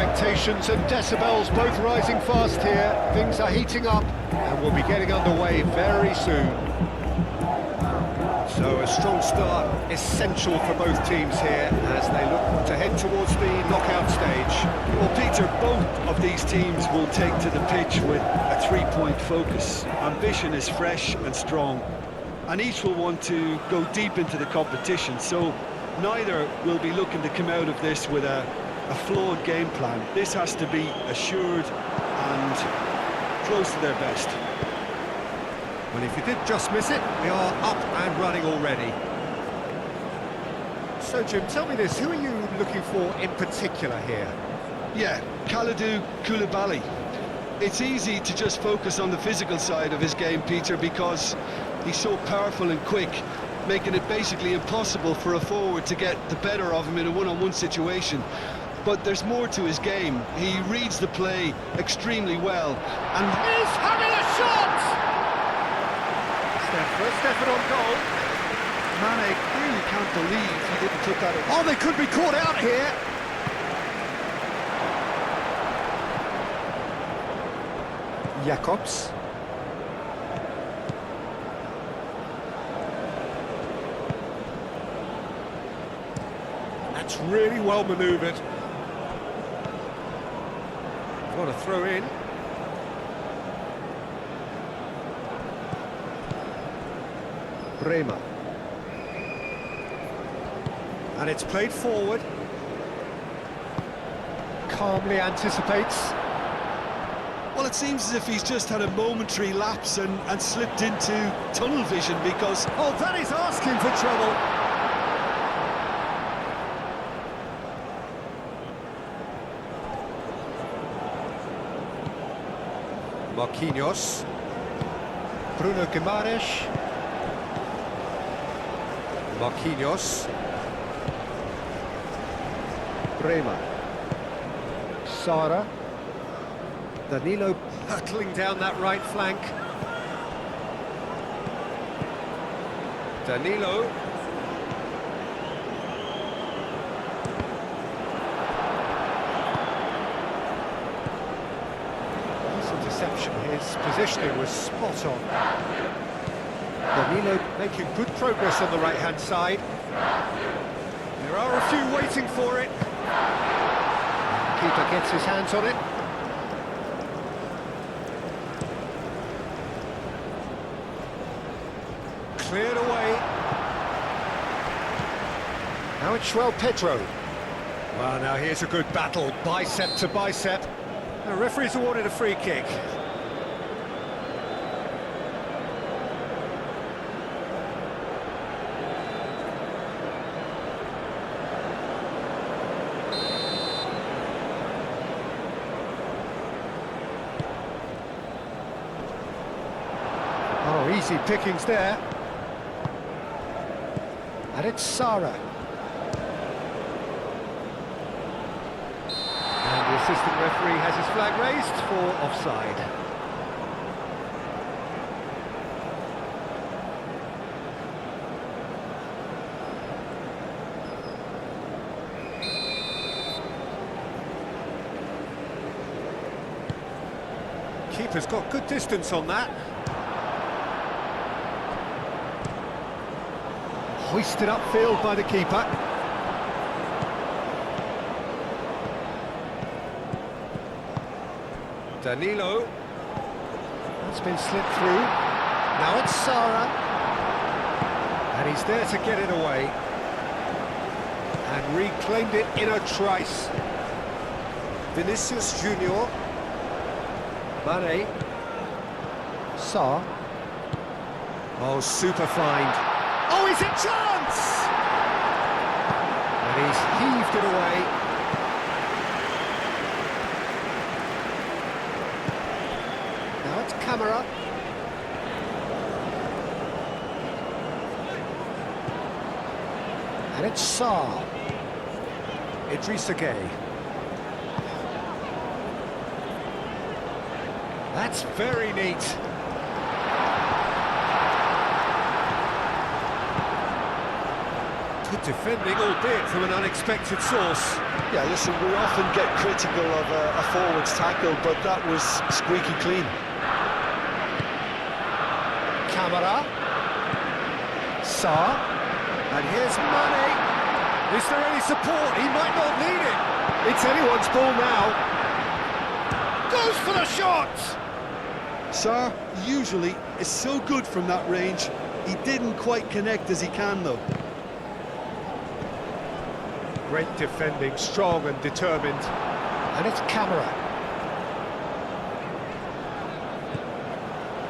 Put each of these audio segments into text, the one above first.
Expectations and decibels both rising fast here. Things are heating up and we'll be getting underway very soon. So a strong start, essential for both teams here as they look to head towards the knockout stage. Well, Peter, both of these teams will take to the pitch with a three-point focus. Ambition is fresh and strong, and each will want to go deep into the competition, so neither will be looking to come out of this with a flawed game plan. This has to be assured and close to their best. Well, if you did just miss it, we are up and running already. So, Jim, tell me this, who are you looking for in particular here? Yeah, Kalidou Koulibaly. It's easy to just focus on the physical side of his game, Peter, because he's so powerful and quick, making it basically impossible for a forward to get the better of him in a one-on-one situation. But there's more to his game. He reads the play extremely well, and He's having a shot! Stefan on goal. Mane really can't believe he didn't put that in. Oh, they could be caught out here. Jacobs. That's really well manoeuvred. What a throw in. Bremer. And it's played forward. Calmly anticipates. Well, it seems as if he's just had a momentary lapse and slipped into tunnel vision because... Oh, that is asking for trouble. Marquinhos. Bruno Guimaraes. Marquinhos. Bremer. Sara. Danilo hurtling down that right flank. Danilo. This interception, his positioning was spot on. Danilo making good progress on the right-hand side. There are a few waiting for it. Keeper gets his hands on it. Cleared away. Now it's João Pedro. Well, now here's a good battle, bicep to bicep. The referee's awarded a free kick. Oh, easy pickings there. And it's Sara. And the assistant referee has his flag raised for offside. Keeper's got good distance on that. Hoisted upfield by the keeper. Danilo. That's been slipped through. Now it's Sara. And he's there to get it away. And reclaimed it in a trice. Vinicius Junior. Mane. Sarr. Oh, super find. Oh, he's a chance! And he's heaved it away. Now it's Camara. And it's Sarr. Idrissa Gueye. That's very neat. Good Good defending, albeit from an unexpected source. Yeah, listen, we often get critical of a forward's tackle, but that was squeaky clean. Camara. Sarr. And here's Mane. Is there any support? He might not need it. It's anyone's ball now. Goes for the shot! Sarr usually is so good from that range. He didn't quite connect as he can, though. Great defending, strong and determined. And it's Camara.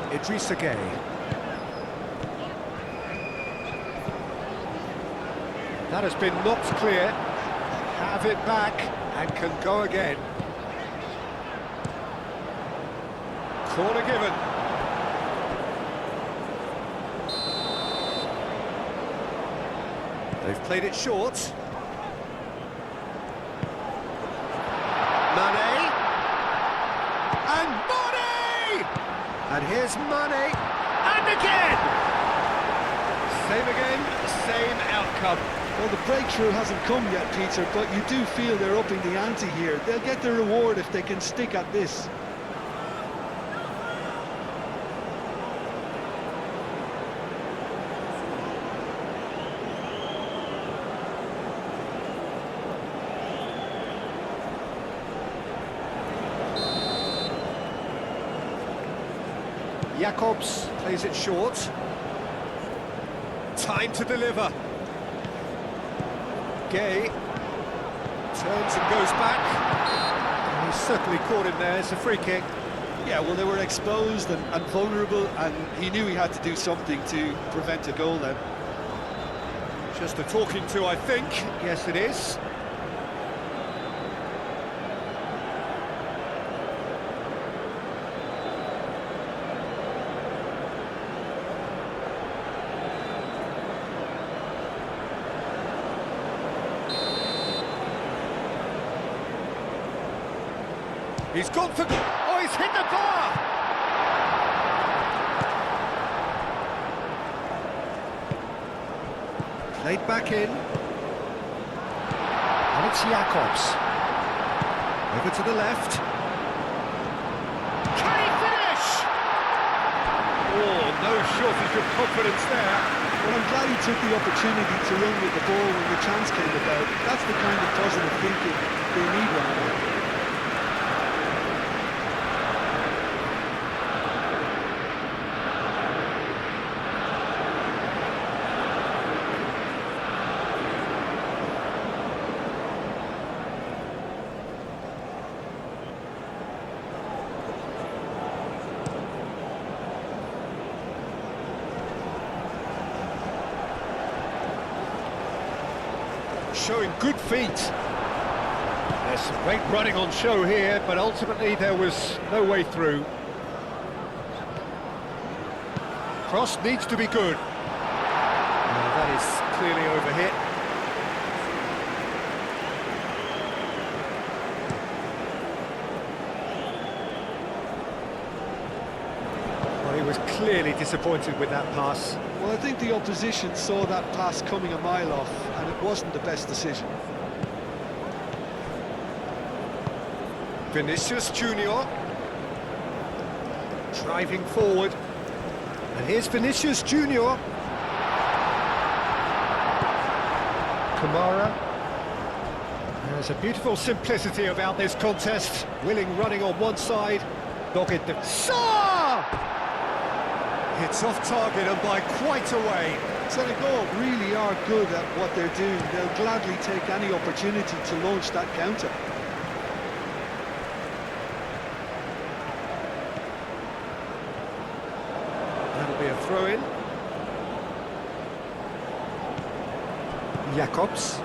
Idrissa Gueye. That has been knocked clear. Have it back and can go again. Corner given. They've played it short. Mane. And Mane! And here's Mane. And again! Same again, same outcome. Well, the breakthrough hasn't come yet, Peter, but you do feel they're upping the ante here. They'll get the reward if they can stick at this. Jacobs plays it short. Time to deliver. Gueye turns and goes back. And he's certainly caught him there. It's a free kick. Yeah, well, they were exposed and vulnerable, and he knew he had to do something to prevent a goal then. Just a talking to, I think. Yes, it is. He's gone for... Oh, he's hit the bar! Played back in. And it's Jacobs. Over to the left. Can he finish? Oh, no shortage of confidence there. Well, I'm glad he took the opportunity to run with the ball when the chance came about. That's the kind of positive thinking they need right now. Showing good feet. There's some great running on show here, but ultimately there was no way through. Cross needs to be good. That is clearly overhit. Well, he was clearly disappointed with that pass. Well, I think the opposition saw that pass coming a mile off, and it wasn't the best decision. Vinicius Junior driving forward, and here's Vinicius Junior. Kamara. There's a beautiful simplicity about this contest. Willing running on one side, dogged the... Sarr! It's off target and by quite a way. Senegal really are good at what they're doing. They'll gladly take any opportunity to launch that counter. That'll be a throw-in. Jacobs.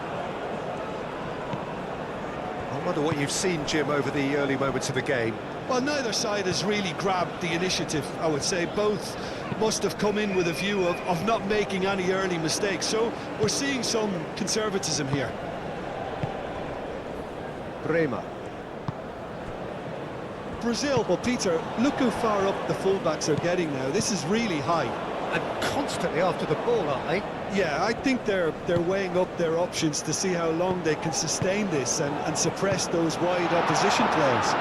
I wonder what you've seen, Jim, over the early moments of the game. Well, neither side has really grabbed the initiative, I would say. Both must have come in with a view of not making any early mistakes. So we're seeing some conservatism here. Bremer. Brazil, well, Peter, look how far up the fullbacks are getting now. This is really high. and constantly after the ball, aren't they? Yeah, I think they're weighing up their options to see how long they can sustain this and suppress those wide opposition players.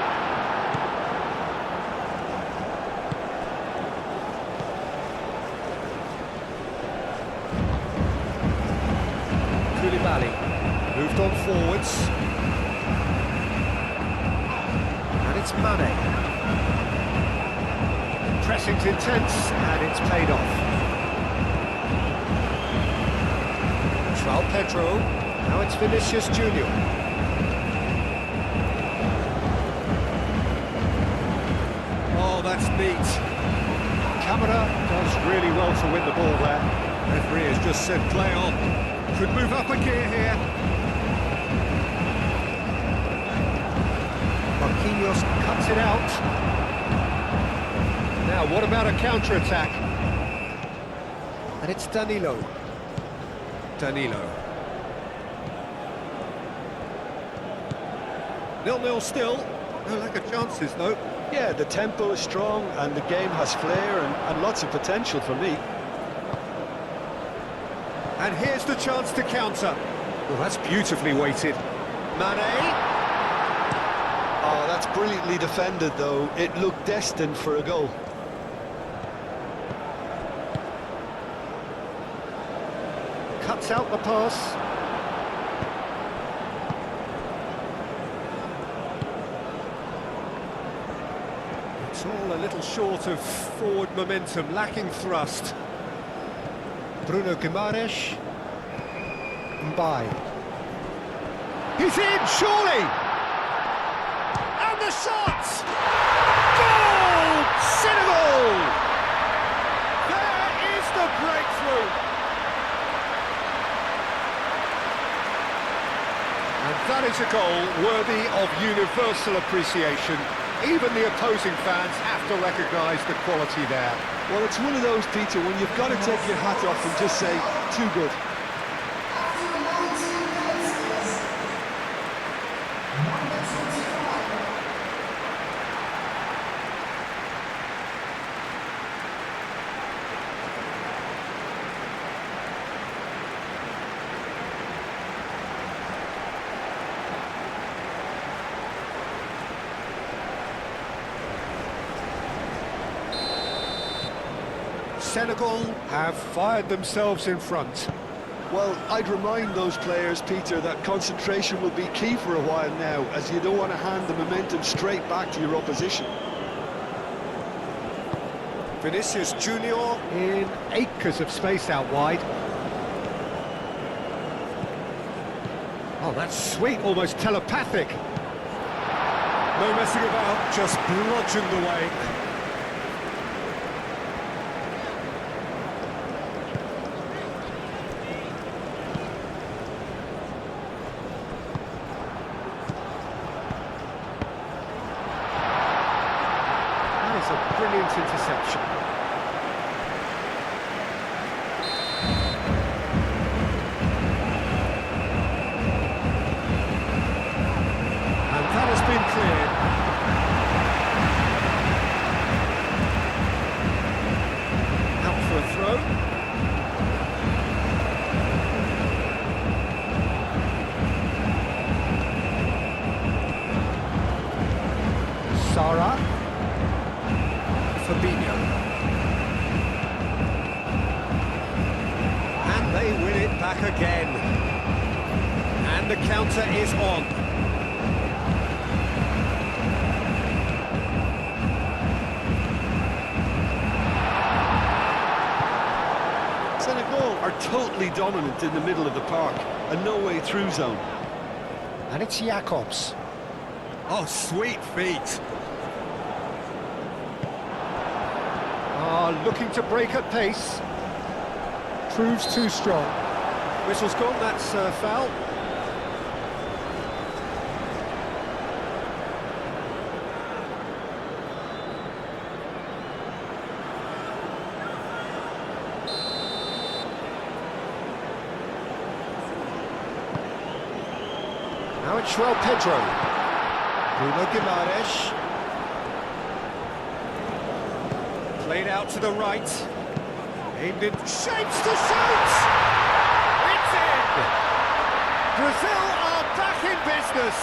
Koulibaly moved on forwards. And it's Mane. Pressing's intense, and it's paid off. João Pedro, now it's Vinicius Junior. Oh, that's neat. Camara does really well to win the ball there. Referee has just said play on. Could move up a gear here. Marquinhos cuts it out. Now, what about a counter-attack? And it's Danilo. Danilo. 0-0 still. No lack of chances, though. Yeah, the tempo is strong and the game has flair and lots of potential for me. And here's the chance to counter. Well, that's beautifully weighted. Mane. Oh, that's brilliantly defended, though. It looked destined for a goal. Cuts out the pass. It's all a little short of forward momentum, lacking thrust. Bruno Guimaraes. Mbai. He's in, surely! And the shot! Goal! Senegal! There is the breakthrough! And that is a goal worthy of universal appreciation. Even the opposing fans have to recognise the quality there. Well, it's one of those, Peter, when you've got to take your hat off and just say, too good. Senegal have fired themselves in front. Well, I'd remind those players, Peter, that concentration will be key for a while now, as you don't want to hand the momentum straight back to your opposition. Vinicius Junior in acres of space out wide. Oh, that's sweet, almost telepathic. No messing about, just bludgeoned away. That is a brilliant interception. And that has been cleared. Out for a throw. Sara. Fabinho. And they win it back again. And the counter is on. Senegal are totally dominant in the middle of the park, a no-way-through zone. And it's Jacobs. Oh, sweet feet. Looking to break at pace. Proves too strong. Whistle's gone, that's foul. Now it's João Pedro. Bruno Guimaraes. Played out to the right. Aimed in, shapes to shoot! It's in! Brazil are back in business!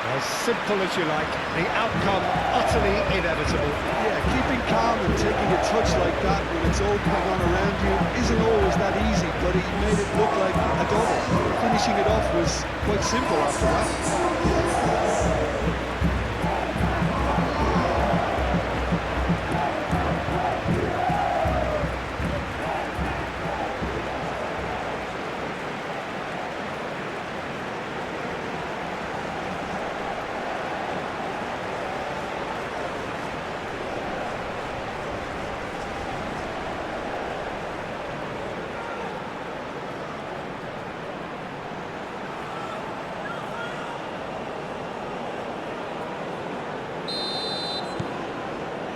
As simple as you like, the outcome utterly inevitable. Yeah, keeping calm and taking a touch like that when it's all going on around you isn't always that easy, but he made it look like a double. Finishing it off was quite simple after that.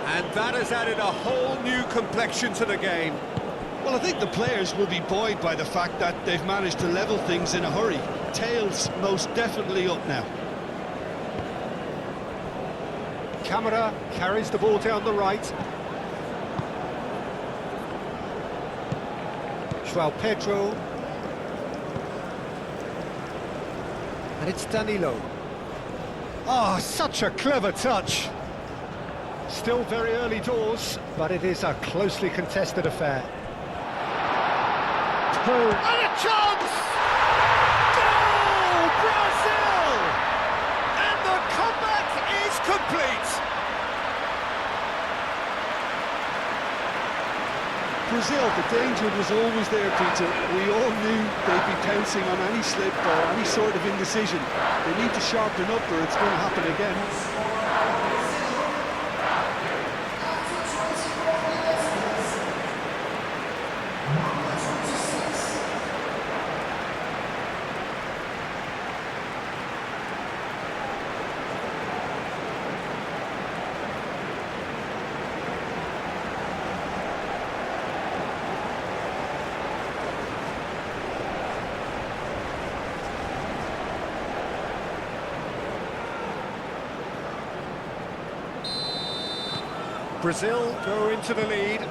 And that has added a whole new complexion to the game. Well, I think the players will be buoyed by the fact that they've managed to level things in a hurry. Tails most definitely up now. Camara carries the ball down the right. João Pedro. And it's Danilo. Oh, such a clever touch. Still very early doors, but it is a closely contested affair. Oh, and a chance! Goal! Brazil! And the comeback is complete! Brazil, the danger was always there, Peter. We all knew they'd be pouncing on any slip or any sort of indecision. They need to sharpen up or it's going to happen again. Brazil go into the lead.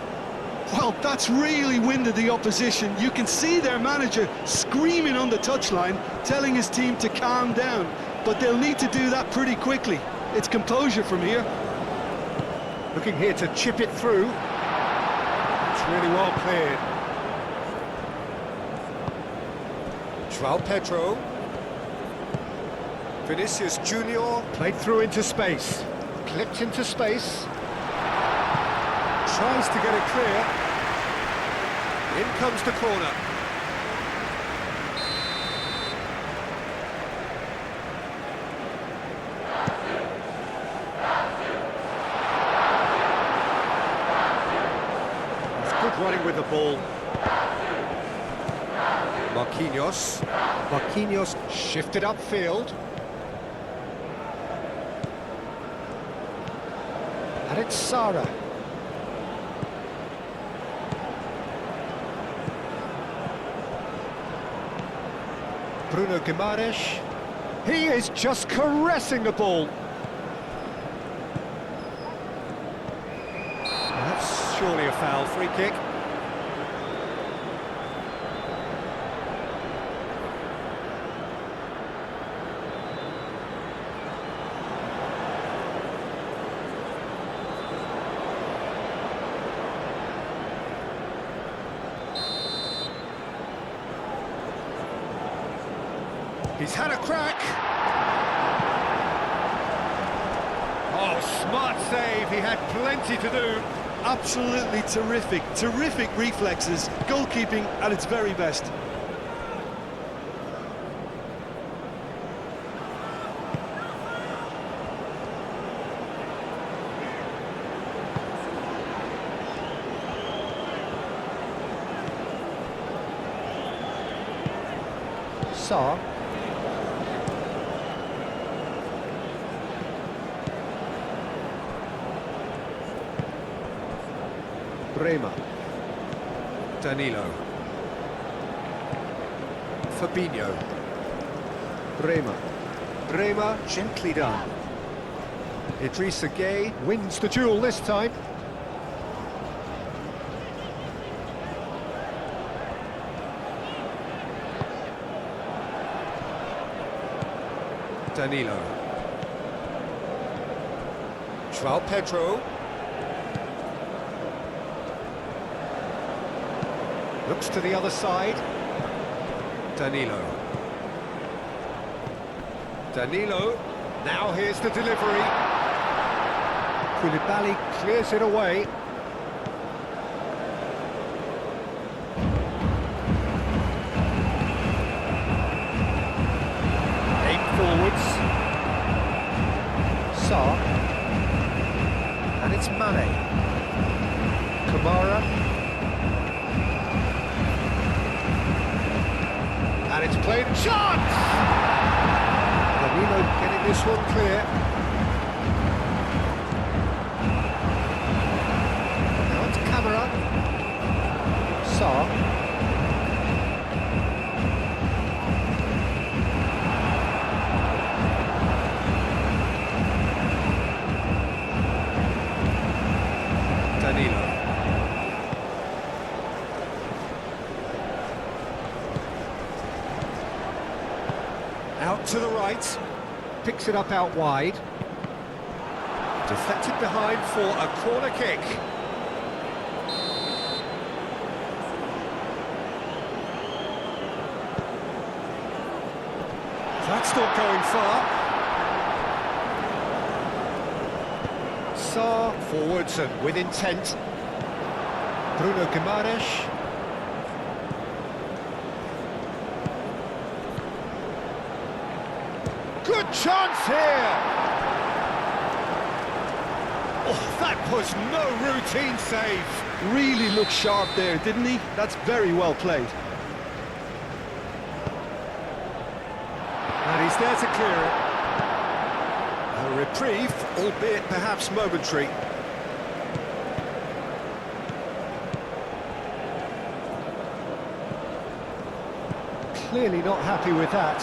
Well, that's really winded the opposition. You can see their manager screaming on the touchline, telling his team to calm down. But they'll need to do that pretty quickly. It's composure from here. Looking here to chip it through. It's really well cleared. João Pedro. Vinicius Junior played through into space. Clipped into space. Tries to get it clear. In comes the corner. It's good running with the ball. Marquinhos shifted upfield. And it's Sara. Bruno Guimaraes. He is just caressing the ball. That's surely a foul, free kick. He's had a crack. Oh, smart save. He had plenty to do. Absolutely terrific, terrific reflexes. Goalkeeping at its very best. Sarr. Bremer. Danilo. Fabinho. Bremer gently done. Idrissa Gueye wins the duel this time. Danilo. João Pedro. Looks to the other side. Danilo. Danilo. Now here's the delivery. Koulibaly clears it away. Forwards, Sarr, and it's Mane, Kamara, and it's played, shot! Danilo getting this one clear. Now it's Kamara, Sarr. Danilo. Out to the right, picks it up out wide. Deflected behind for a corner kick. That's not going far. Sarr forwards and with intent. Bruno Guimaraes. Good chance here! Oh, that was no routine save. Really looked sharp there, didn't he? That's very well played. And he's there to clear it. A reprieve, albeit perhaps momentary. Clearly not happy with that.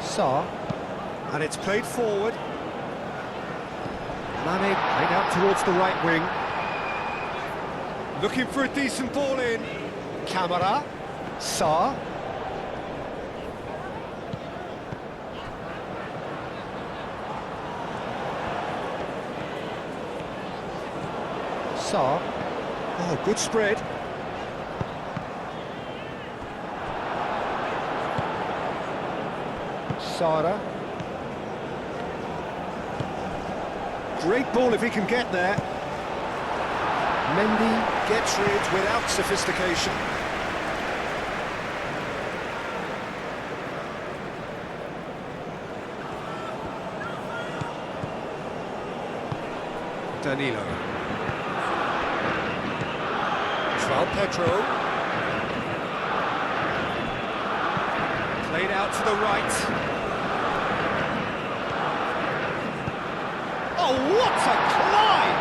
Sarr, and it's played forward. Mane played out towards the right wing. Looking for a decent ball in. Kamara, Sarr. Sarr. Oh, good spread. Sada. Great ball if he can get there. Mendy gets rid without sophistication. Danilo. João Pedro. Played out to the right. Oh, what a climb!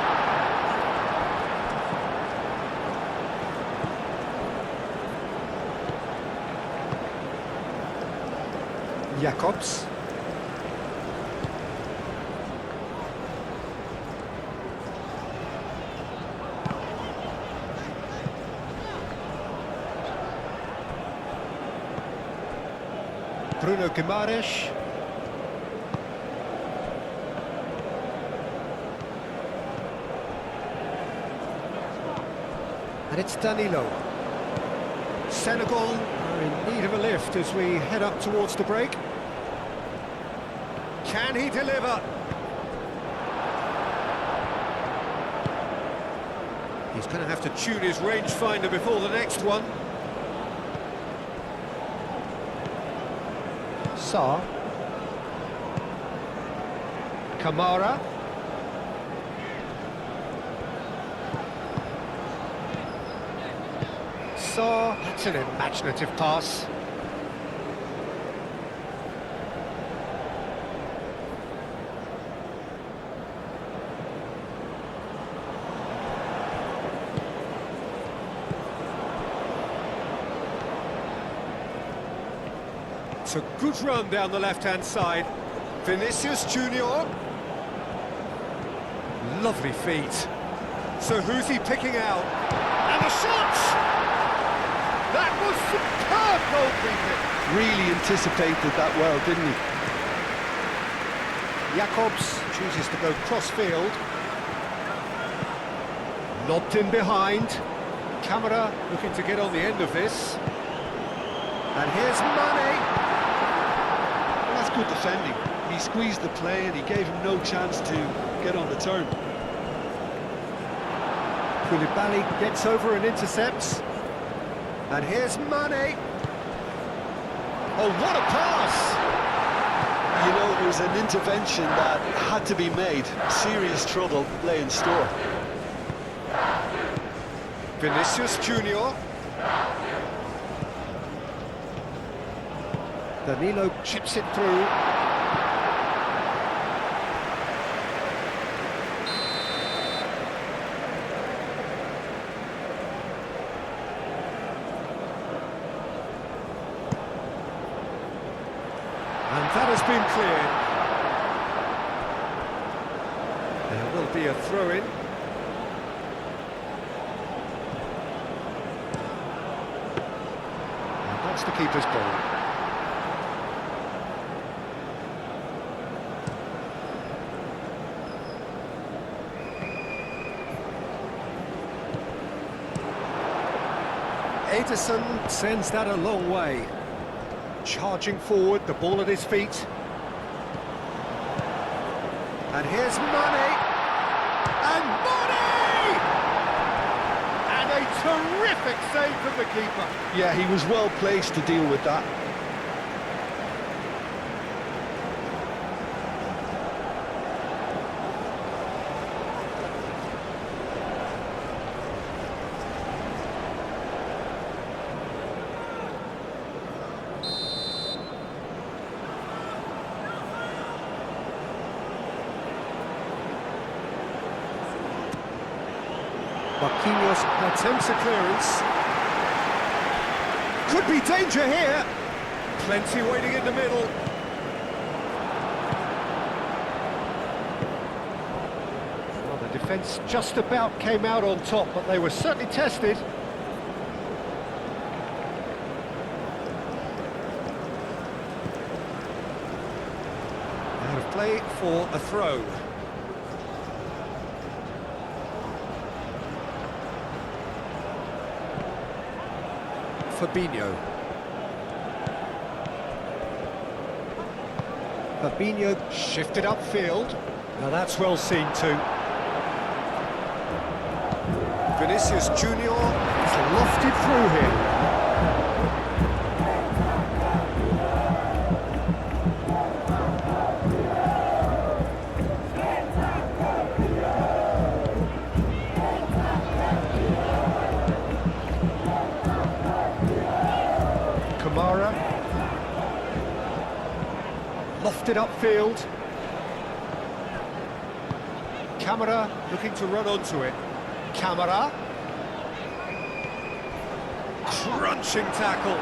Jacobs. Bruno Guimaraes. And it's Danilo. Senegal are in need of a lift as we head up towards the break. Can he deliver? He's going to have to tune his rangefinder before the next one. Sarr. Kamara. Sarr, that's an imaginative pass. It's a good run down the left-hand side. Vinicius Junior. Lovely feet. So who's he picking out? And the shot! That was superb goalkeeping. Really anticipated that well, didn't he? Jacobs chooses to go cross-field. Lobbed in behind. Camera looking to get on the end of this. And here's Mane. Well, that's good defending. He squeezed the play and he gave him no chance to get on the turn. Koulibaly gets over and intercepts. And here's Mane. Oh, what a pass! You know, it was an intervention that had to be made. Serious trouble lay in store. Vinicius Junior. Danilo chips it through. And that has been cleared. There will be a throw-in. And that's the keeper's ball. Ederson sends that a long way. Charging forward, the ball at his feet. And here's Mane! And Mane! And a terrific save from the keeper. Yeah, he was well placed to deal with that. Marquinhos attempts a clearance. Could be danger here. Plenty waiting in the middle. Well, the defence just about came out on top, but they were certainly tested. Out of play for a throw. Fabinho. Fabinho shifted upfield. Now that's well seen too. Vinicius Junior is lofted through here. Kamara, lofted upfield. Camera looking to run onto it. Camera, crunching tackle.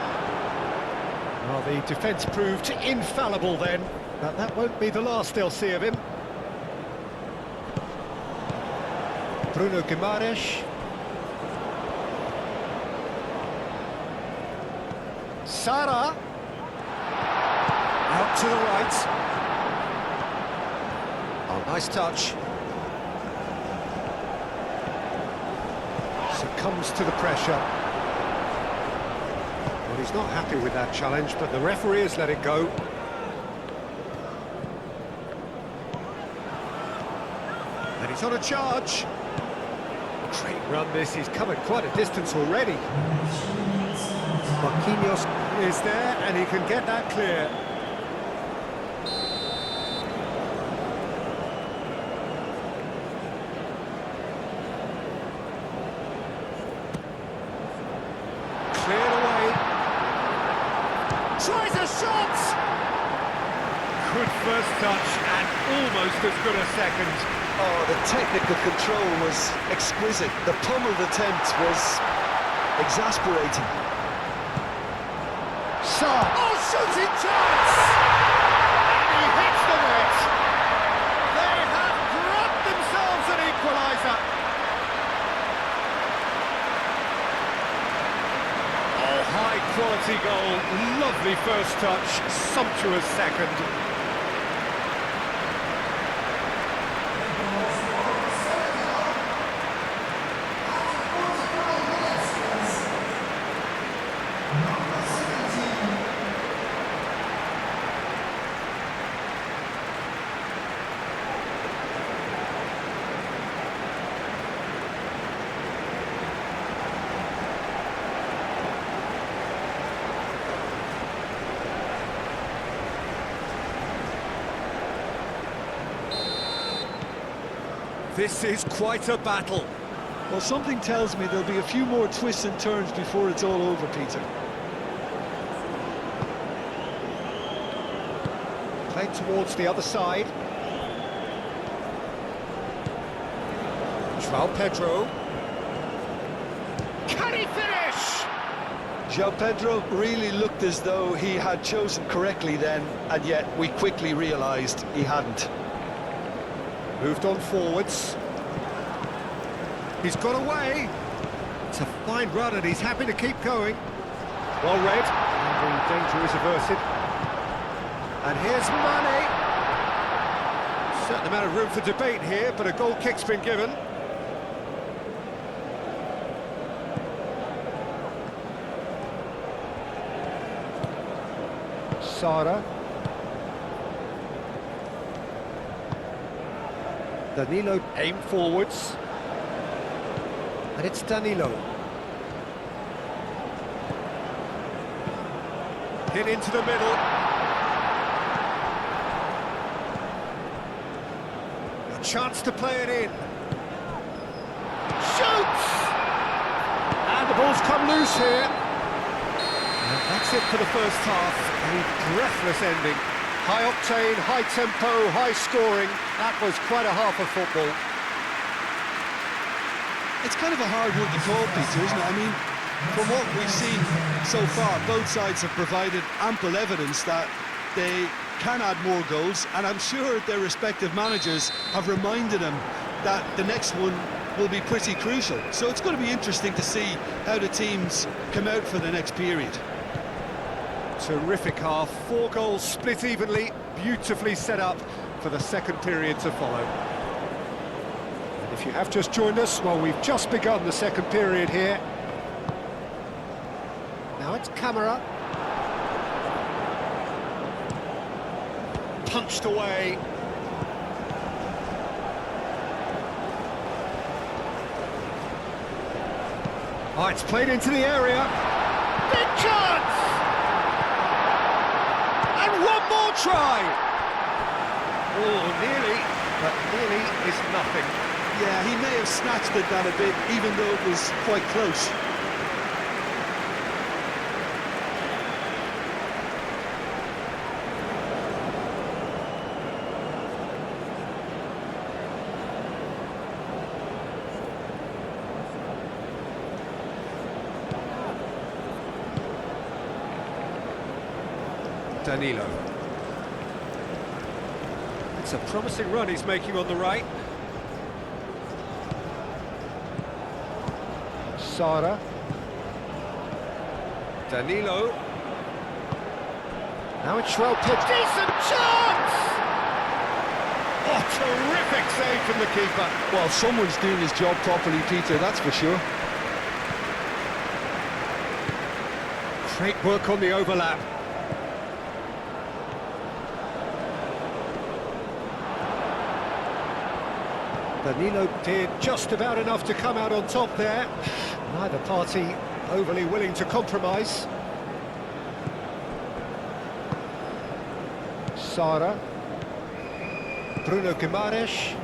Well, the defence proved infallible then, but that won't be the last they'll see of him. Bruno Guimaraes. Sara, out to the right. Oh, nice touch. Succumbs to the pressure. Well, he's not happy with that challenge, but the referee has let it go. And he's on a charge. Great run this, he's covered quite a distance already. Marquinhos is there, and he can get that clear. Cleared away. Tries a shot! Good first touch, and almost as good a second. Oh, the technical control was exquisite. The pummeled attempt was exasperating. Oh, Shooting chance! And he hits the net! They have grabbed themselves an equaliser! Oh, high quality goal, lovely first touch, sumptuous second. This is quite a battle. Well, something tells me there'll be a few more twists and turns before it's all over, Peter. Played towards the other side. João Pedro. Can he finish? João Pedro really looked as though he had chosen correctly then, and yet we quickly realised he hadn't. Moved on forwards. He's got away. It's a fine run and he's happy to keep going. Well read. And the danger is averted. And here's Mane. Certain amount of room for debate here, but a goal kick's been given. Sara. Danilo aim forwards. And it's Danilo. Hit into the middle. A chance to play it in. Shoots! And the ball's come loose here. And that's it for the first half. A breathless ending. High octane, high tempo, high scoring. That was quite a half of football. It's kind of a hard one to call, Peter, isn't it? I mean, from what we've seen so far, both sides have provided ample evidence that they can add more goals, and I'm sure their respective managers have reminded them that the next one will be pretty crucial. So it's going to be interesting to see how the teams come out for the next period. Terrific half, 4 goals split evenly, beautifully set up for the second period to follow. And if you have just joined us, well, we've just begun the second period here. Now it's Camara. Punched away. Oh, it's played into the area. Big chance! And one more try! Oh, nearly, but nearly is nothing. Yeah, he may have snatched at that a bit, even though it was quite close. Danilo. It's a promising run he's making on the right. Sara. Danilo. Now it's João Pedro. Decent chance! Oh, terrific save from the keeper. Well, someone's doing his job properly, Peter, that's for sure. Great work on the overlap. Danilo did just about enough to come out on top there. Neither party overly willing to compromise. Sara. Bruno Guimaraes.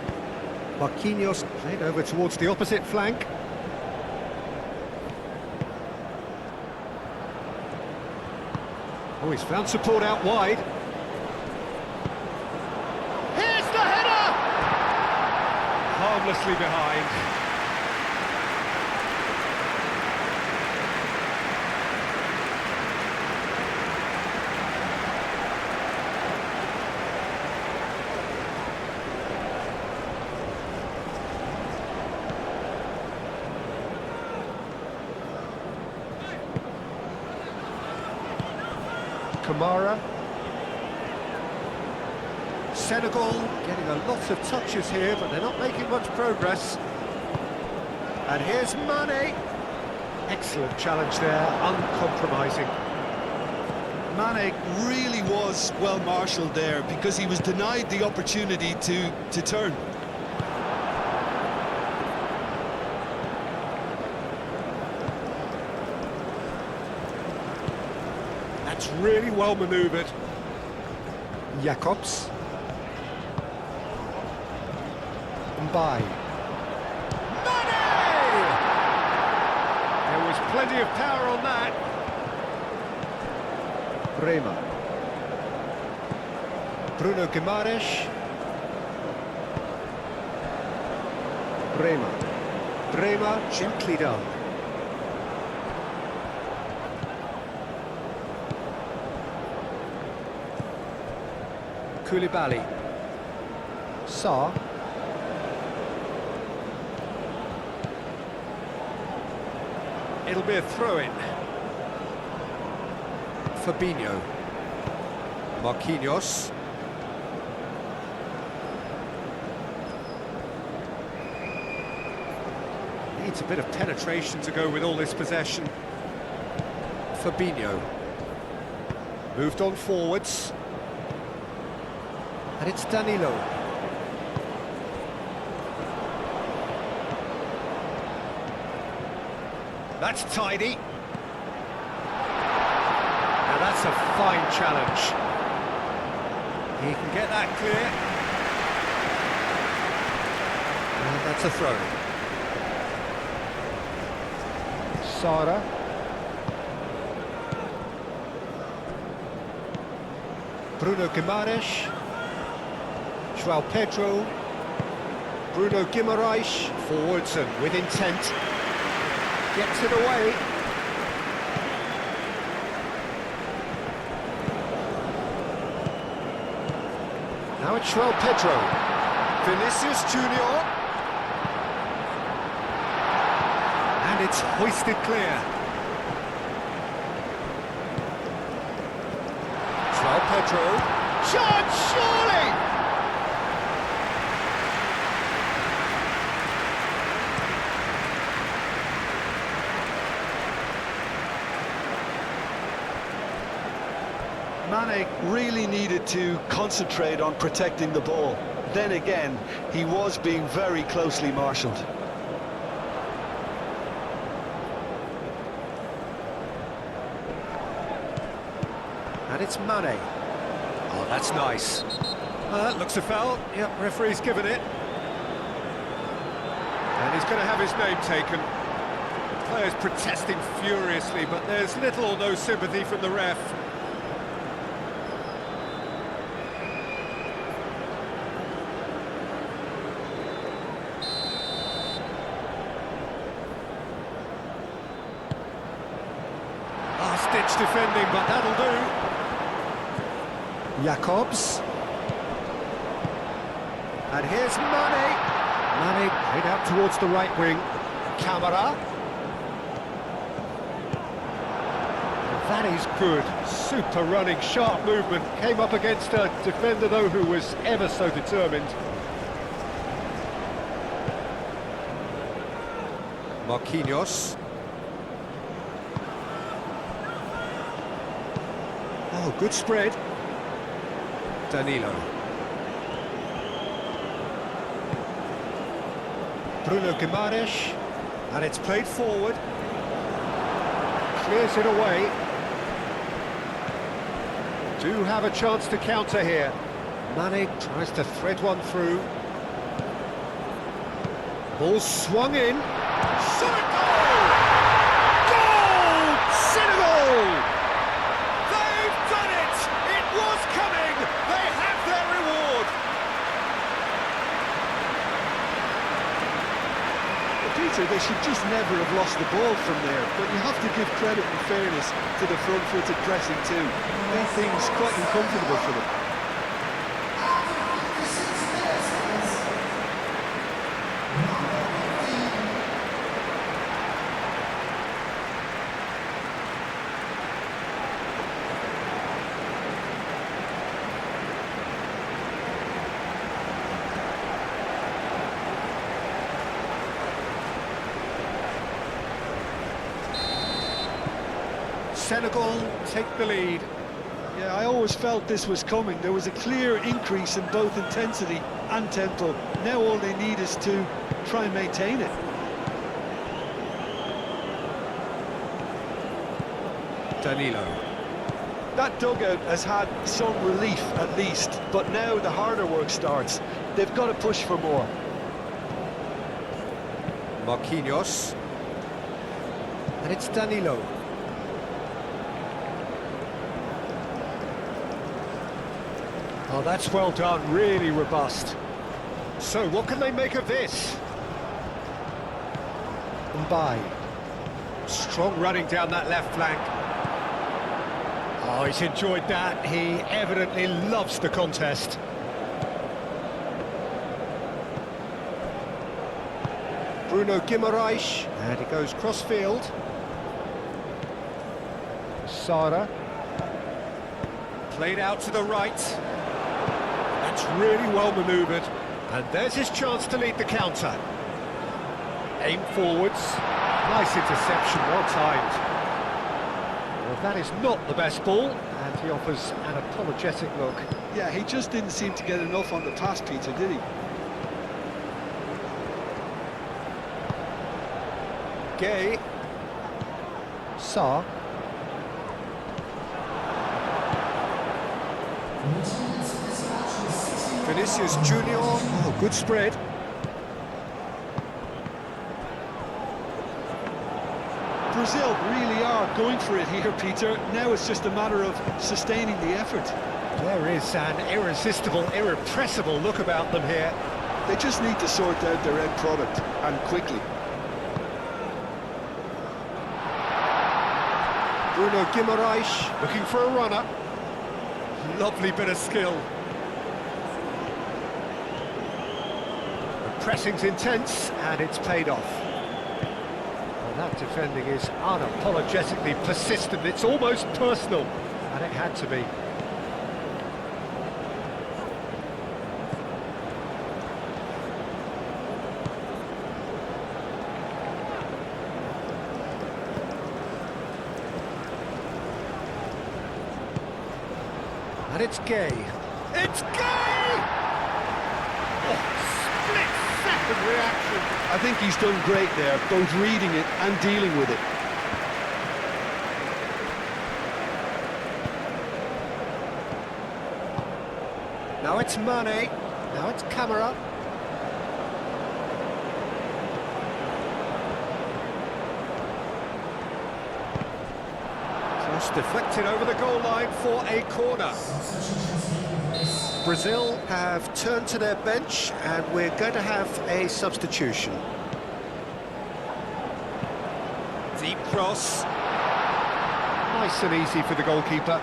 Marquinhos played over towards the opposite flank. Oh, he's found support out wide. Here's the header! Harmlessly behind. Kamara. Senegal getting a lot of touches here, but they're not making much progress. And here's Mane. Excellent challenge there, uncompromising. Mane really was well marshalled there because he was denied the opportunity to turn. That's really well manoeuvred. Jacobs. Mbai. Mane! There was plenty of power on that. Bremer. Bruno Guimaraes. Bremer. Bremer, gently done. Koulibaly. Sarr. It'll be a throw-in. Fabinho. Marquinhos. Needs a bit of penetration to go with all this possession. Fabinho. Moved on forwards. And it's Danilo. That's tidy. Now that's a fine challenge. He can get that clear. And that's a throw. Sara. Bruno Guimaraes. João Pedro. Bruno Guimaraes. Forwards and with intent. Gets it away. Now it's João Pedro. Vinicius Junior. And it's hoisted clear. João Pedro. Chance, surely! Mane really needed to concentrate on protecting the ball. Then again, he was being very closely marshalled. And it's Mane. Oh, that's nice. That looks a foul. Yep, referee's given it. And he's going to have his name taken. The players protesting furiously, but there's little or no sympathy from the ref. Ditch defending, but that'll do. Jacobs. And here's Mane. Mane played out towards the right wing. Camara. That is good. Super running, sharp movement. Came up against a defender, though, who was ever so determined. Marquinhos. Oh, good spread. Danilo. Bruno Guimaraes. And it's played forward. Clears it away. Do have a chance to counter here. Mane tries to thread one through. Ball swung in. Shot! Goal! Goal! Senegal! Coming! They have their reward! Well, Peter, they should just never have lost the ball from there, but you have to give credit and fairness to the front-footed pressing too. Made things quite uncomfortable for them. Senegal take the lead. Yeah, I always felt this was coming. There was a clear increase in both intensity and tempo. Now all they need is to try and maintain it. Danilo. That dugout has had some relief at least, but now the harder work starts. They've got to push for more. Marquinhos. And it's Danilo. Oh, that's well done, really robust. So, what can they make of this? Mbai. Strong running down that left flank. Oh, he's enjoyed that. He evidently loves the contest. Bruno Guimaraes, and he goes cross-field. Sara. Played out to the right. That's really well manoeuvred. And there's his chance to lead the counter. Aim forwards. Nice interception, well timed. Well, that is not the best ball, and he offers an apologetic look. Yeah, he just didn't seem to get enough on the pass, Peter, did he? Gay. Sarr. Vinicius Junior. Oh, good spread. Brazil really are going for it here, Peter. Now it's just a matter of sustaining the effort. There is an irresistible, irrepressible look about them here. They just need to sort out their end product, and quickly. Bruno Guimaraes looking for a runner. Lovely bit of skill. The pressing's intense, and it's paid off. Well, that defending is unapologetically persistent. It's almost personal, and it had to be. And it's Gay. It's Gay! Oh, split-second reaction. I think he's done great there, both reading it and dealing with it. Now it's Mane. Now it's Camara. Cross deflected over the goal line for a corner. Brazil have turned to their bench, and we're going to have a substitution. Deep cross. Nice and easy for the goalkeeper.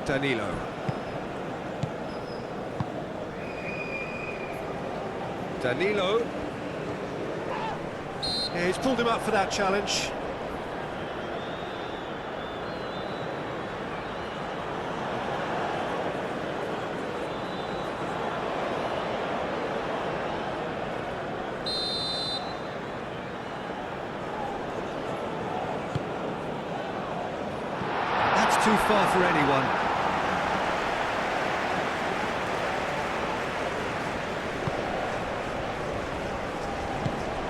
Danilo. Danilo. Yeah, he's pulled him up for that challenge. That's too far for anyone.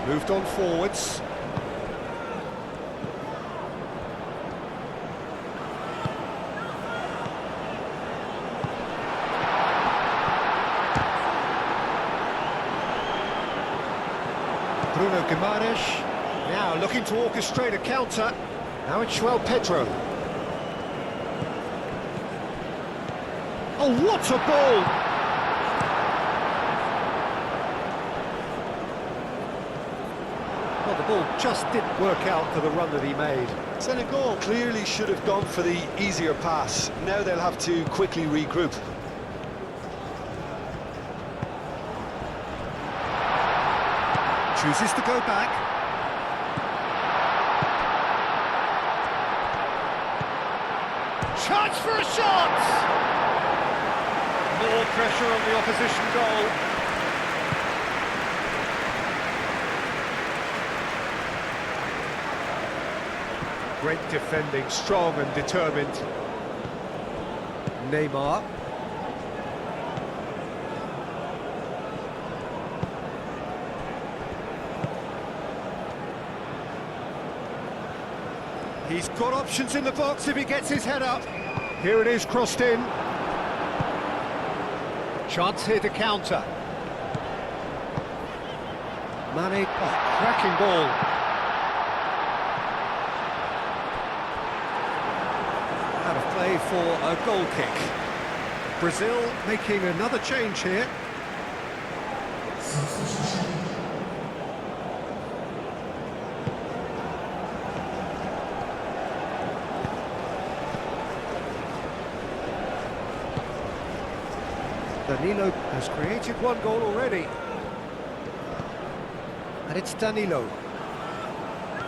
Moved on forwards. Bruno Guimaraes now looking to orchestrate a counter. Now it's João Pedro. Oh, what a ball! Well, the ball just didn't work out for the run that he made. Senegal clearly should have gone for the easier pass. Now they'll have to quickly regroup. Chooses to go back. Chance for a shot! More pressure on the opposition goal. Great defending, strong and determined. Neymar. He's got options in the box if he gets his head up. Here it is, crossed in. Chance here to counter. Mane, cracking ball. Out of play for a goal kick. Brazil making another change here. Danilo has created one goal already. And it's Danilo.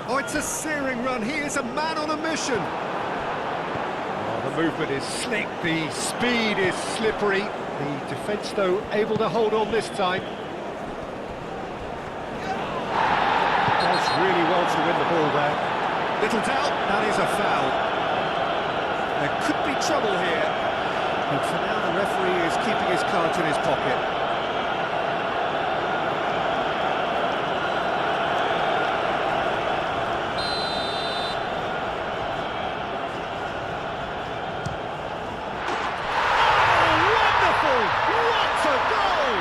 Oh, it's a searing run. He is a man on a mission. Oh, the movement is slick. The speed is slippery. The defence, though, able to hold on this time. Does really well to win the ball there. Little doubt, that is a foul. There could be trouble here. But for now, the referee is keeping his cards in his pocket. Oh, wonderful! What a goal!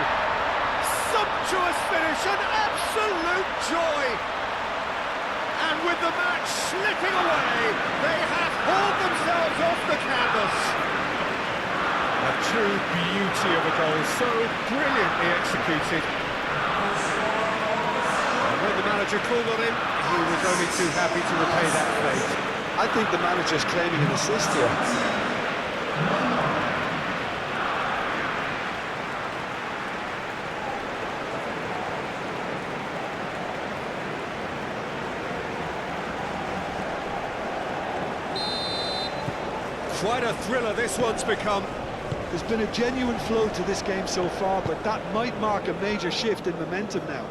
Sumptuous finish, an absolute joy! And with the match slipping away, they have hauled themselves off the canvas. A true beauty of a goal, so brilliantly executed. And when the manager called on him, he was only too happy to repay that fate. I think the manager's claiming an assist here. Quite a thriller this one's become. There's been a genuine flow to this game so far, but that might mark a major shift in momentum now.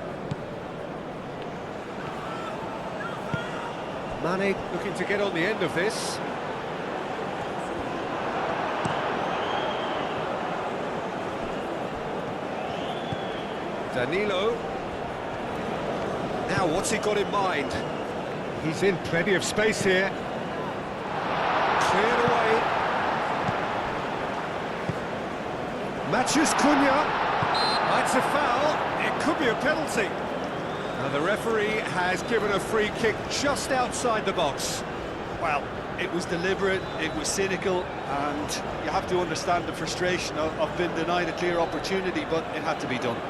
Mane looking to get on the end of this. Danilo. Now, what's he got in mind? He's in plenty of space here. Cleared away. Matches Cunha. That's a foul. It could be a penalty. And the referee has given a free kick just outside the box. Well, it was deliberate, it was cynical, and you have to understand the frustration of being denied a clear opportunity, but it had to be done.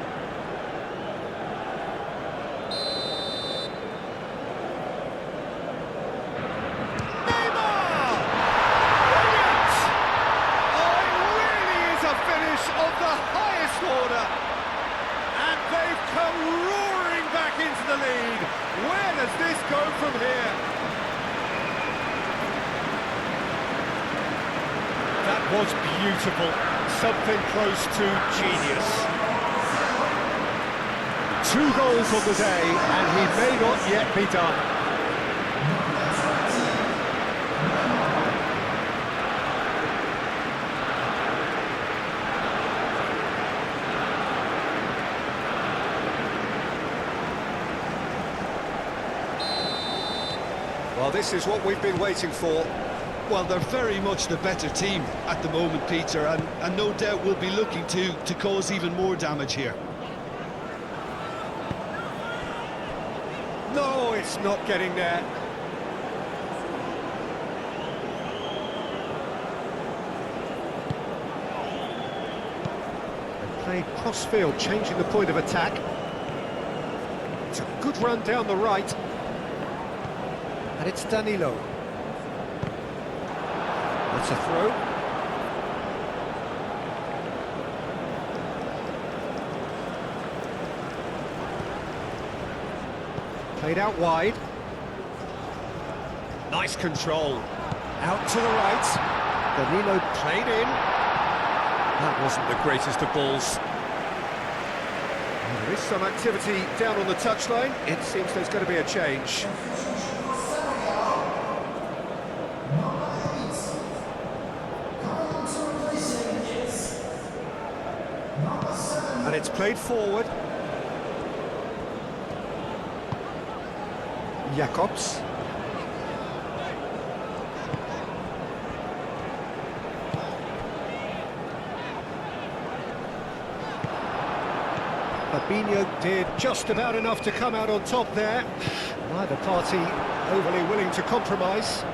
Into the lead. Where does this go from here? That was beautiful. Something close to genius. 2 goals on the day, and he may not yet be done. Well, this is what we've been waiting for. Well, they're very much the better team at the moment, Peter, and no doubt will be looking to cause even more damage here. No, it's not getting there. They play cross-field, changing the point of attack. It's a good run down the right. And it's Danilo. That's a throw. Played out wide. Nice control. Out to the right. Danilo played in. That wasn't the greatest of balls. There is some activity down on the touchline. It seems there's going to be a change. And it's played forward. Jacobs. Fabinho did just about enough to come out on top there. Neither party overly willing to compromise.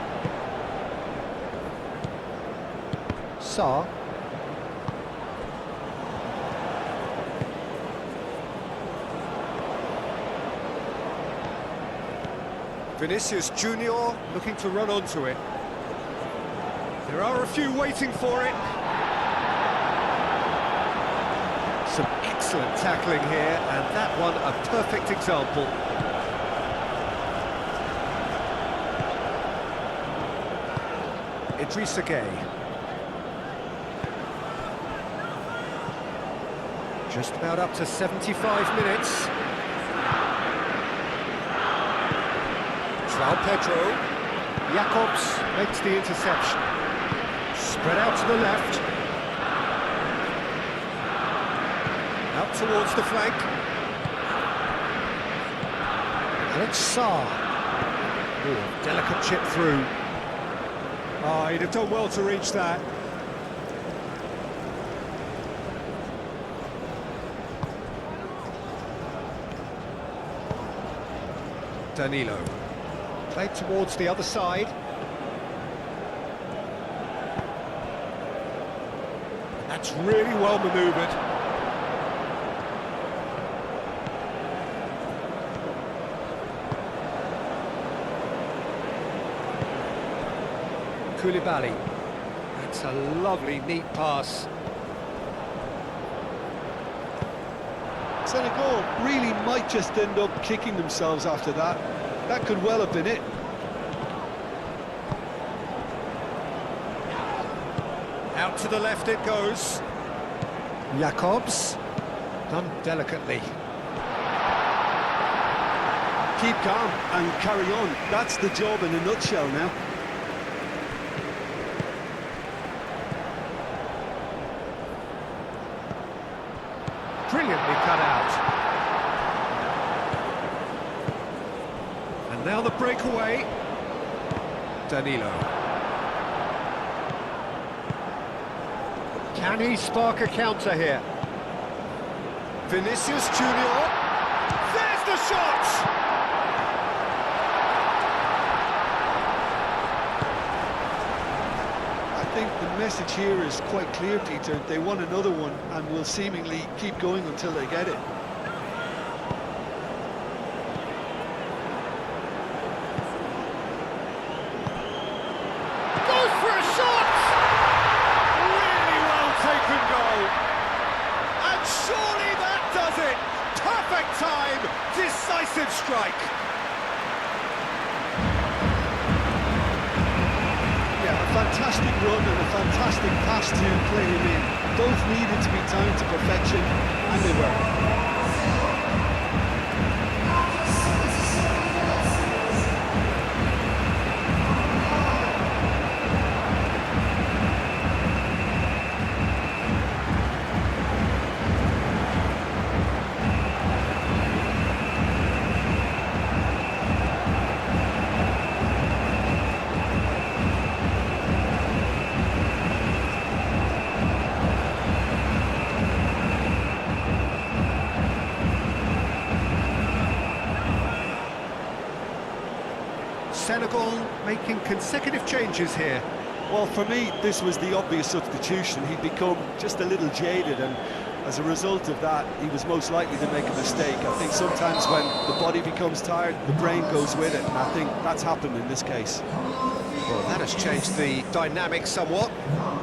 Sarr. Vinicius Junior looking to run onto it. There are a few waiting for it. Some excellent tackling here, and that one a perfect example. Idrissa Gueye. Just about up to 75 minutes. João Pedro. Jacobs makes the interception. Spread out to the left. Out towards the flank. And it's Sarr. Ooh, delicate chip through. Oh, he'd have done well to reach that. Danilo. Played towards the other side. That's really well manoeuvred. Koulibaly. That's a lovely, neat pass. Senegal really might just end up kicking themselves after that. That could well have been it. Out to the left it goes. Jacobs. Done delicately. Keep calm and carry on. That's the job in a nutshell now. Brilliantly cut out. And now the breakaway. Danilo. Can he spark a counter here? Vinicius Junior. There's the shot! I think the message here is quite clear, Peter. They want another one and will seemingly keep going until they get it. Goes for a shot! Really well taken goal. And surely that does it! Perfect time! Decisive strike! Yeah, a fantastic run and a fantastic pass to play him in. Both needed to be timed to perfection, and they were. Senegal making consecutive changes here. Well, for me, this was the obvious substitution. He'd become just a little jaded, and as a result of that, he was most likely to make a mistake. I think sometimes when the body becomes tired, the brain goes with it, and I think that's happened in this case. Well, that has changed the dynamic somewhat.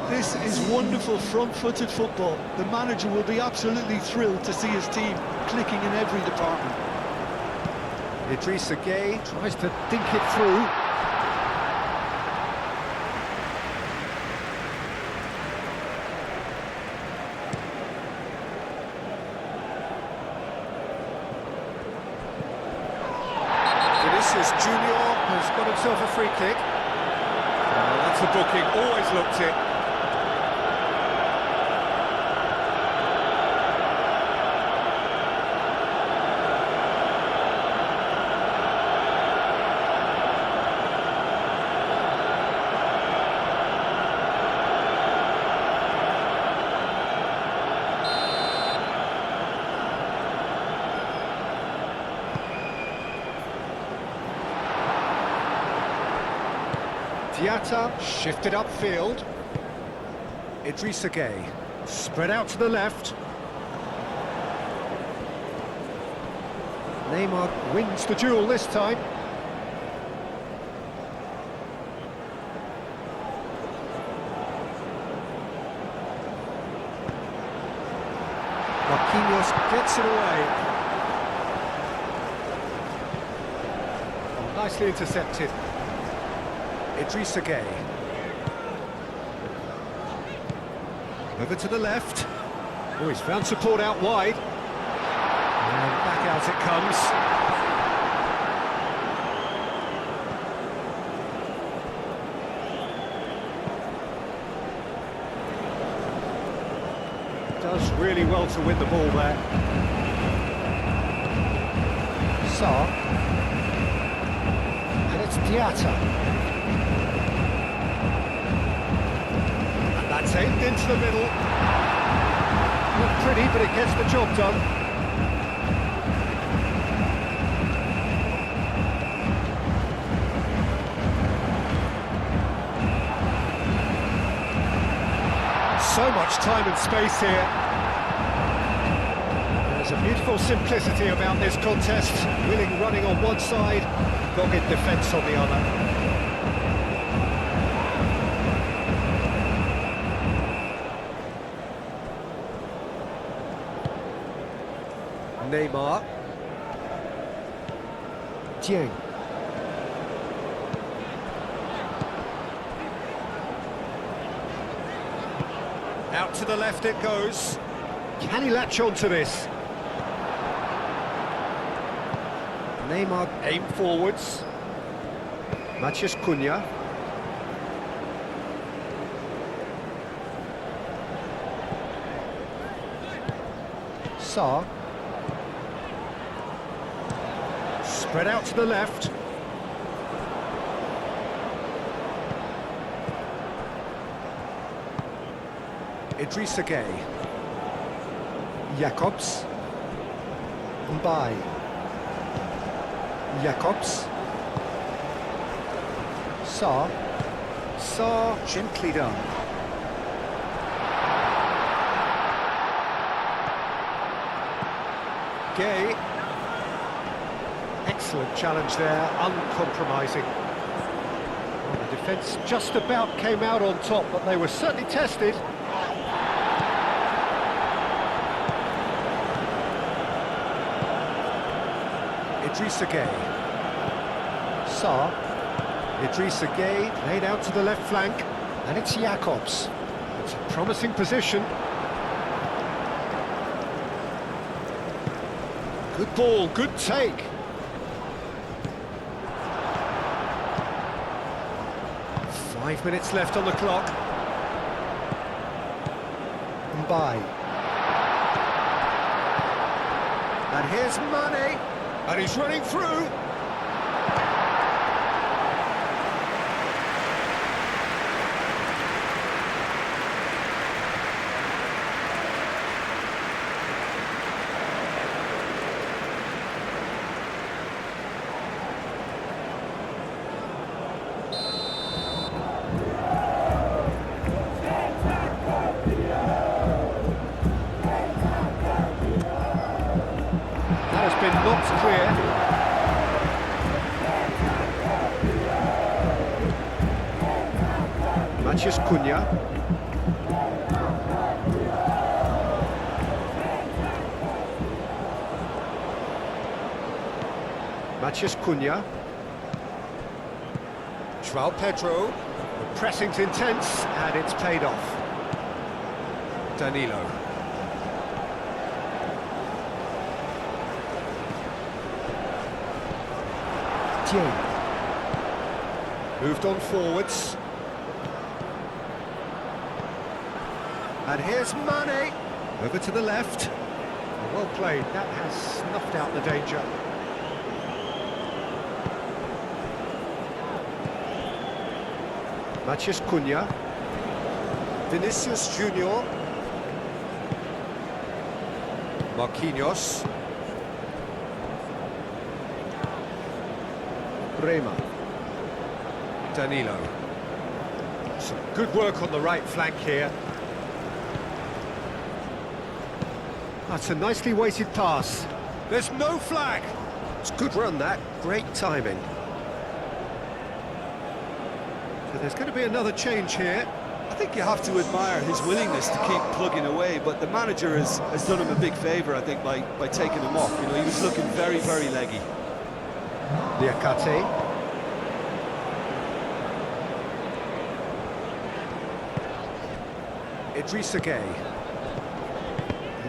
This is wonderful front-footed football. The manager will be absolutely thrilled to see his team clicking in every department. Idrissa Gueye tries to think it through. Vinicius Junior has got himself a free kick. Oh, that's the booking, always looked it. Diatta shifted upfield. Idrissa Gueye spread out to the left. Neymar wins the duel this time. Marquinhos gets it away. Oh, nicely intercepted. Idrissa Gueye. Over to the left. Oh, he's found support out wide. And back out it comes. Does really well to win the ball there. Sarr. And it's Diatta. And that's aimed into the middle. Not pretty, but it gets the job done. So much time and space here. There's a beautiful simplicity about this contest. Willing running on one side, dogged defence on the other. Neymar. Dieng. Out to the left it goes. Can he latch on to this? Neymar aim forwards. Matheus Cunha. Sarr. Spread out to the left. Idrissa Gueye. Jacobs. Mbaye. Jacobs. Sarr. Sarr, gently done. Gueye. Excellent challenge there, uncompromising. Well, the defence just about came out on top, but they were certainly tested. Idrissa Gueye. Sarr. Idrissa Gueye laid out to the left flank, and it's Jacobs. It's a promising position. Good ball, good take. Five minutes left on the clock. Mbaye. And here's Mane. And he's running through. That has been knocked clear. Matheus Cunha. Matheus Cunha. João Pedro. The pressing's intense and it's paid off. Danilo. Dieng. Moved on forwards. And here's Mane. Over to the left. Well played, that has snuffed out the danger. Matheus Cunha. Vinicius Junior. Marquinhos. Bremer. Danilo. Some good work on the right flank here. That's a nicely weighted pass. There's no flag. It's a good run, that. Great timing. So there's going to be another change here. I think you have to admire his willingness to keep plugging away, but the manager has done him a big favour, I think, by taking him off. You know, he was looking very, very leggy. Diakate. Idrissa Gueye.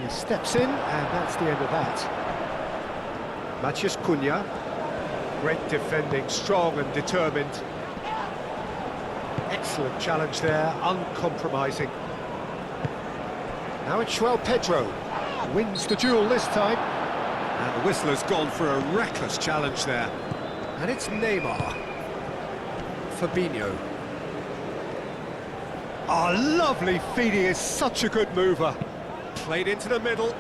He steps in, and that's the end of that. Matheus Cunha. Great defending, strong and determined. Excellent challenge there, uncompromising. Now it's João Pedro. Wins the duel this time. And the whistler's gone for a reckless challenge there. And it's Neymar. Fabinho. Oh, lovely feed, he is such a good mover. Played into the middle.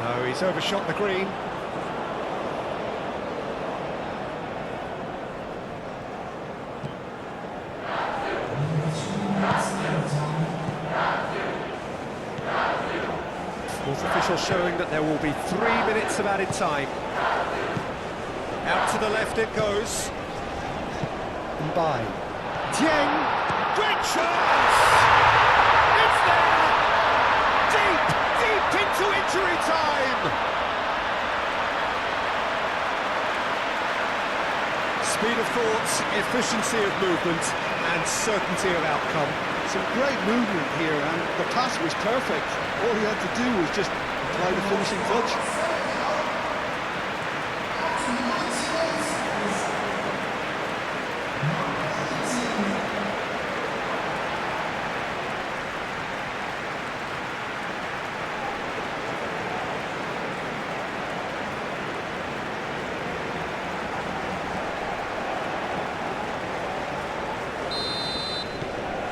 No, he's overshot the green. Fourth official showing that there will be 3 minutes of added time. Out to the left it goes. By Dieng, great chance! It's there! Deep, deep into injury time! Speed of thought, efficiency of movement, and certainty of outcome. Some great movement here, and the pass was perfect. All he had to do was just apply the finishing touch.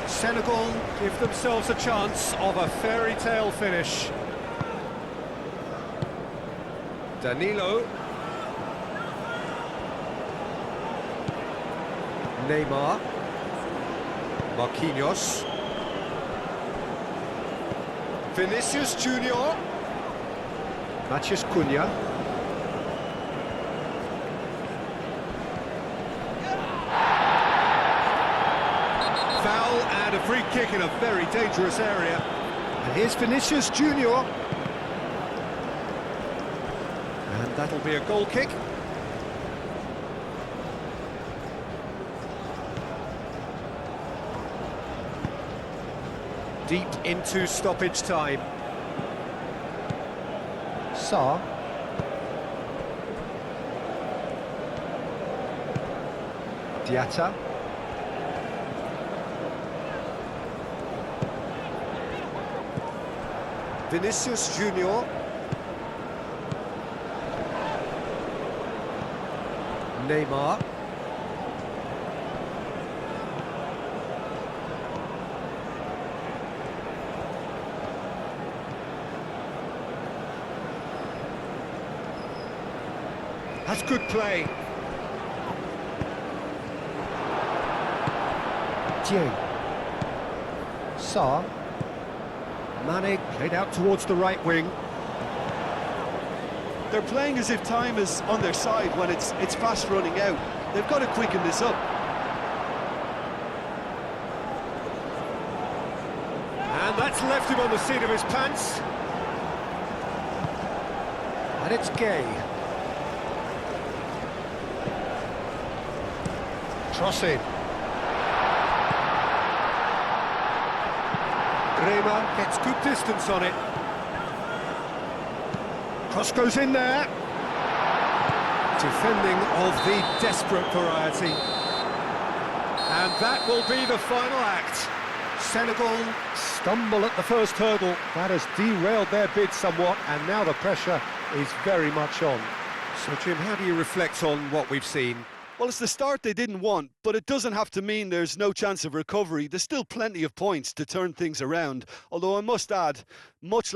Senegal give themselves a chance of a fairy tale finish. Danilo. Neymar. Marquinhos. Vinicius Junior. Matheus Cunha. Foul and a free kick in a very dangerous area. And here's Vinicius Junior. And that'll be a goal kick. Deep into stoppage time. Sarr. Diatta. Vinicius Junior. Neymar. That's good play. Dieng. Sarr. Mane played out towards the right wing. They're playing as if time is on their side when it's fast running out. They've got to quicken this up. And that's left him on the seat of his pants. And it's Gueye. Crossing. Rema gets good distance on it. Cross goes in there. Defending of the desperate variety. And that will be the final act. Senegal stumble at the first hurdle. That has derailed their bid somewhat, and now the pressure is very much on. So, Jim, how do you reflect on what we've seen? Well, it's the start they didn't want, but it doesn't have to mean there's no chance of recovery. There's still plenty of points to turn things around, although I must add, much